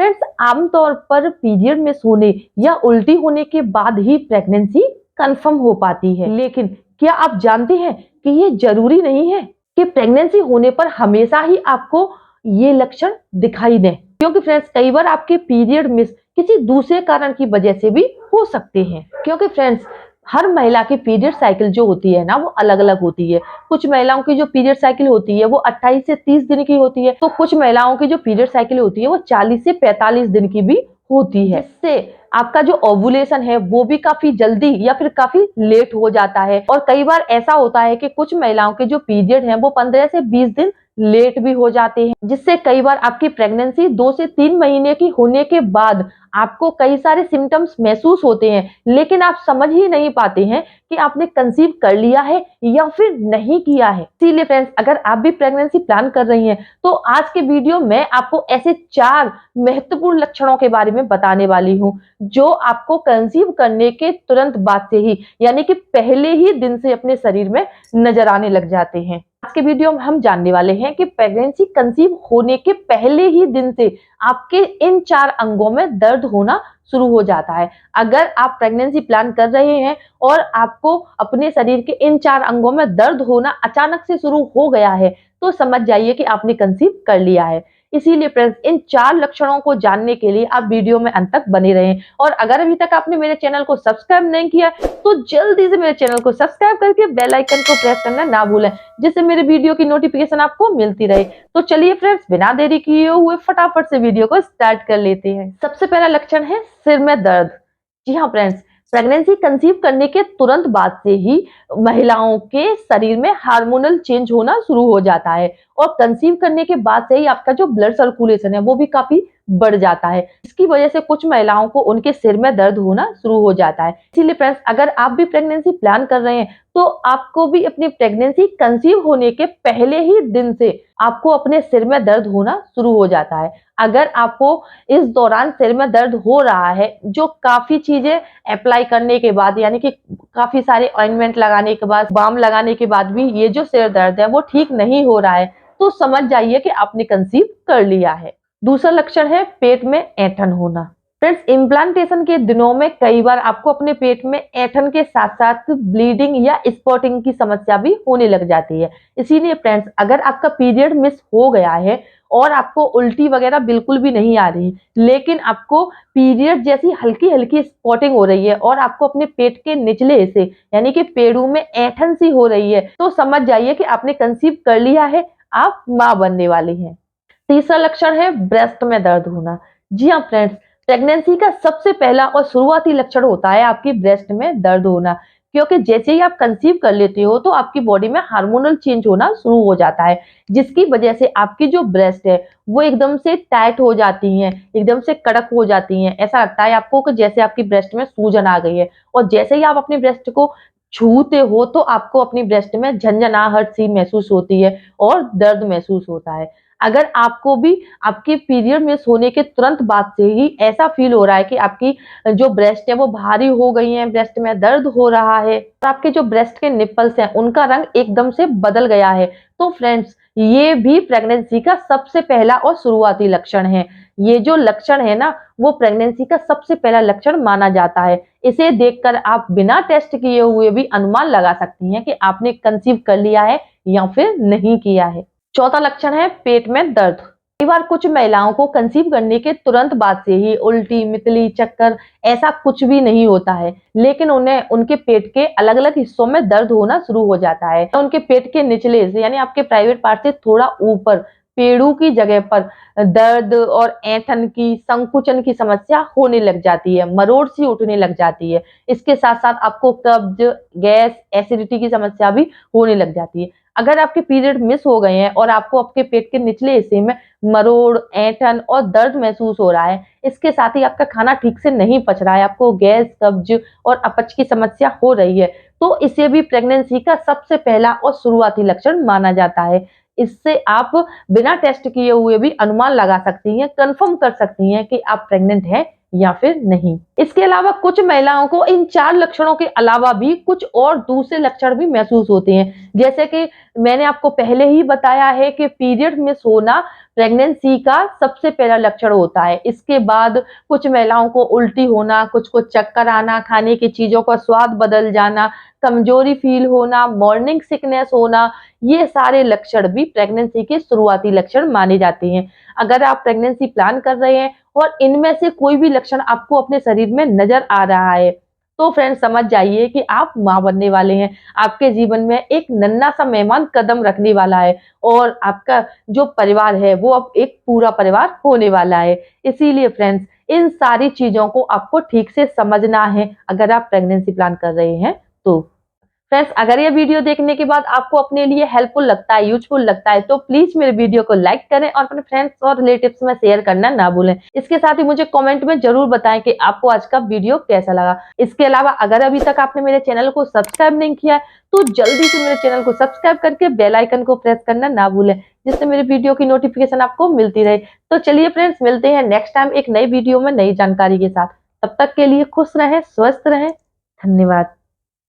Friends, आमतौर पर period miss होने या उल्टी होने के बाद ही प्रेगनेंसी कंफर्म हो पाती है, लेकिन क्या आप जानते हैं कि ये जरूरी नहीं है कि प्रेगनेंसी होने पर हमेशा ही आपको ये लक्षण दिखाई दें। क्योंकि फ्रेंड्स, कई बार आपके पीरियड मिस किसी दूसरे कारण की वजह से भी हो सकते हैं। क्योंकि फ्रेंड्स, हर महिला की पीरियड साइकिल जो होती है ना, वो अलग अलग होती है। कुछ महिलाओं की जो पीरियड साइकिल होती है वो 28 से 30 दिन की होती है, तो कुछ महिलाओं की जो पीरियड साइकिल होती है वो 40 से 45 दिन की भी होती है, जिससे आपका जो ओव्यूलेशन है वो भी काफी जल्दी या फिर काफी लेट हो जाता है। और कई बार ऐसा होता है कि कुछ महिलाओं के जो पीरियड है वो 15 से 20 दिन लेट भी हो जाते हैं, जिससे कई बार आपकी प्रेगनेंसी 2 से 3 महीने की होने के बाद आपको कई सारे सिम्टम्स महसूस होते हैं, लेकिन आप समझ ही नहीं पाते हैं कि आपने कंसीव कर लिया है या फिर नहीं किया है। इसीलिए फ्रेंड्स, अगर आप भी प्रेगनेंसी प्लान कर रही हैं तो आज के वीडियो में आपको ऐसे 4 महत्वपूर्ण लक्षणों के बारे में बताने वाली हूँ, जो आपको कंसीव करने के तुरंत बाद से ही, यानी कि पहले ही दिन से अपने शरीर में नजर आने लग जाते हैं। आज के वीडियो में हम जानने वाले हैं कि प्रेगनेंसी कंसीव होने के पहले ही दिन से आपके इन 4 अंगों में दर्द होना शुरू हो जाता है। अगर आप प्रेगनेंसी प्लान कर रहे हैं और आपको अपने शरीर के इन 4 अंगों में दर्द होना अचानक से शुरू हो गया है, तो समझ जाइए कि आपने कंसीव कर लिया है। इसीलिए फ्रेंड्स, इन 4 लक्षणों को जानने के लिए आप वीडियो में अंत तक बने रहें। और अगर अभी तक आपने मेरे चैनल को सब्सक्राइब नहीं किया तो जल्दी से मेरे चैनल को सब्सक्राइब करके बेल आइकन को प्रेस करना ना भूलें, जिससे मेरे वीडियो की नोटिफिकेशन आपको मिलती रहे। तो चलिए फ्रेंड्स, बिना देरी किए हुए फटाफट से वीडियो को स्टार्ट कर लेते हैं। सबसे पहला लक्षण है सिर में दर्द। जी हाँ फ्रेंड्स, प्रेगनेंसी कंसीव करने के तुरंत बाद से ही महिलाओं के शरीर में हार्मोनल चेंज होना शुरू हो जाता है, और कंसीव करने के बाद से ही आपका जो ब्लड सर्कुलेशन है वो भी काफी बढ़ जाता है। इसकी वजह से कुछ महिलाओं को उनके सिर में दर्द होना शुरू हो जाता है। इसीलिए फ्रेंड्स, अगर आप भी प्रेगनेंसी प्लान कर रहे हैं तो आपको भी अपनी प्रेगनेंसी कंसीव होने के पहले ही दिन से आपको अपने सिर में दर्द होना शुरू हो जाता है। अगर आपको इस दौरान सिर में दर्द हो रहा है, जो काफी चीजें अप्लाई करने के बाद, यानी कि काफी सारे ऑइंटमेंट लगाने के बाद, बाम लगाने के बाद भी ये जो सिर दर्द है वो ठीक नहीं हो रहा है, तो समझ जाइए कि आपने कंसीव कर लिया है। दूसरा लक्षण है पेट में ऐंठन होना। फ्रेंड्स, इम्प्लांटेशन के दिनों में कई बार आपको अपने पेट में ऐंठन के साथ साथ ब्लीडिंग या स्पॉटिंग की समस्या भी होने लग जाती है। इसीलिए फ्रेंड्स, अगर आपका पीरियड मिस हो गया है और आपको उल्टी वगैरह बिल्कुल भी नहीं आ रही, लेकिन आपको पीरियड जैसी हल्की हल्की स्पॉटिंग हो रही है और आपको अपने पेट के निचले हिस्से, यानी कि पेड़ू में ऐंठन सी हो रही है, तो समझ जाइए कि आपने कंसीव कर लिया है, आप मां बनने वाली हैं। तीसरा लक्षण है ब्रेस्ट में दर्द होना। जी हाँ फ्रेंड्स, प्रेगनेंसी का सबसे पहला और शुरुआती लक्षण होता है आपकी ब्रेस्ट में दर्द होना, क्योंकि जैसे ही आप कंसीव कर लेते हो तो आपकी बॉडी में हार्मोनल चेंज होना शुरू हो जाता है, जिसकी वजह से आपकी जो ब्रेस्ट है वो एकदम से टाइट हो जाती हैं, एकदम से कड़क हो जाती हैं। ऐसा लगता है आपको कि जैसे आपकी ब्रेस्ट में सूजन आ गई है, और जैसे ही आप अपनी ब्रेस्ट को छूते हो तो आपको अपनी ब्रेस्ट में झंझनाहट सी महसूस होती है और दर्द महसूस होता है। अगर आपको भी आपके पीरियड मिस होने के तुरंत बाद से ही ऐसा फील हो रहा है कि आपकी जो ब्रेस्ट है वो भारी हो गई है, ब्रेस्ट में दर्द हो रहा है, और आपके जो ब्रेस्ट के निप्पल्स हैं उनका रंग एकदम से बदल गया है, तो फ्रेंड्स, ये भी प्रेगनेंसी का सबसे पहला और शुरुआती लक्षण है। ये जो लक्षण है ना, वो प्रेगनेंसी का सबसे पहला लक्षण माना जाता है। इसे देखकर आप बिना टेस्ट किए हुए भी अनुमान लगा सकती हैं कि आपने कंसीव कर लिया है या फिर नहीं किया है। चौथा लक्षण है पेट में दर्द। कई बार कुछ महिलाओं को कंसीव करने के तुरंत बाद से ही उल्टी, मितली, चक्कर ऐसा कुछ भी नहीं होता है, लेकिन उन्हें उनके पेट के अलग अलग हिस्सों में दर्द होना शुरू हो जाता है। उनके पेट के निचले हिस्से, यानी आपके प्राइवेट पार्ट से थोड़ा ऊपर पेड़ू की जगह पर दर्द और ऐंठन की, संकुचन की समस्या होने लग जाती है, मरोड़ सी उठने लग जाती है। इसके साथ साथ आपको कब्ज, गैस, एसिडिटी की समस्या भी होने लग जाती है। अगर आपके पीरियड मिस हो गए हैं और आपको आपके पेट के निचले हिस्से में मरोड़, ऐंठन और दर्द महसूस हो रहा है, इसके साथ ही आपका खाना ठीक से नहीं पच रहा है, आपको गैस, कब्ज और अपच की समस्या हो रही है, तो इसे भी प्रेगनेंसी का सबसे पहला और शुरुआती लक्षण माना जाता है। इससे आप बिना टेस्ट किए हुए भी अनुमान लगा सकती हैं, कंफर्म कर सकती हैं कि आप प्रेग्नेंट हैं या फिर नहीं। इसके अलावा कुछ महिलाओं को इन 4 लक्षणों के अलावा भी कुछ और दूसरे लक्षण भी महसूस होते हैं, जैसे कि मैंने आपको पहले ही बताया है कि पीरियड में सोना प्रेगनेंसी का सबसे पहला लक्षण होता है। इसके बाद कुछ महिलाओं को उल्टी होना, कुछ को चक्कर आना, खाने की चीजों का स्वाद बदल जाना, कमजोरी फील होना, मॉर्निंग सिकनेस होना, ये सारे लक्षण भी प्रेगनेंसी के शुरुआती लक्षण माने जाते हैं। अगर आप प्रेगनेंसी प्लान कर रहे हैं और इनमें से कोई भी लक्षण आपको अपने शरीर में नजर आ रहा है, तो फ्रेंड्स समझ जाइए कि आप मां बनने वाले हैं। आपके जीवन में एक नन्हा सा मेहमान कदम रखने वाला है और आपका जो परिवार है वो अब एक पूरा परिवार होने वाला है। इसीलिए फ्रेंड्स इन सारी चीजों को आपको ठीक से समझना है अगर आप प्रेगनेंसी प्लान कर रहे हैं तो। फ्रेंड्स अगर ये वीडियो देखने के बाद आपको अपने लिए हेल्पफुल लगता है, यूजफुल लगता है, तो प्लीज मेरे वीडियो को लाइक करें और अपने फ्रेंड्स और रिलेटिव्स में शेयर करना ना भूलें। इसके साथ ही मुझे कमेंट में जरूर बताएं कि आपको आज का वीडियो कैसा लगा। इसके अलावा अगर अभी तक आपने मेरे चैनल को सब्सक्राइब नहीं किया है तो जल्दी से मेरे चैनल को सब्सक्राइब करके बेल आइकन को प्रेस करना ना भूलें, जिससे मेरे वीडियो की नोटिफिकेशन आपको मिलती रहे। तो चलिए फ्रेंड्स मिलते हैं नेक्स्ट टाइम एक नई वीडियो में नई जानकारी के साथ। तब तक के लिए खुश रहें, स्वस्थ रहें। धन्यवाद।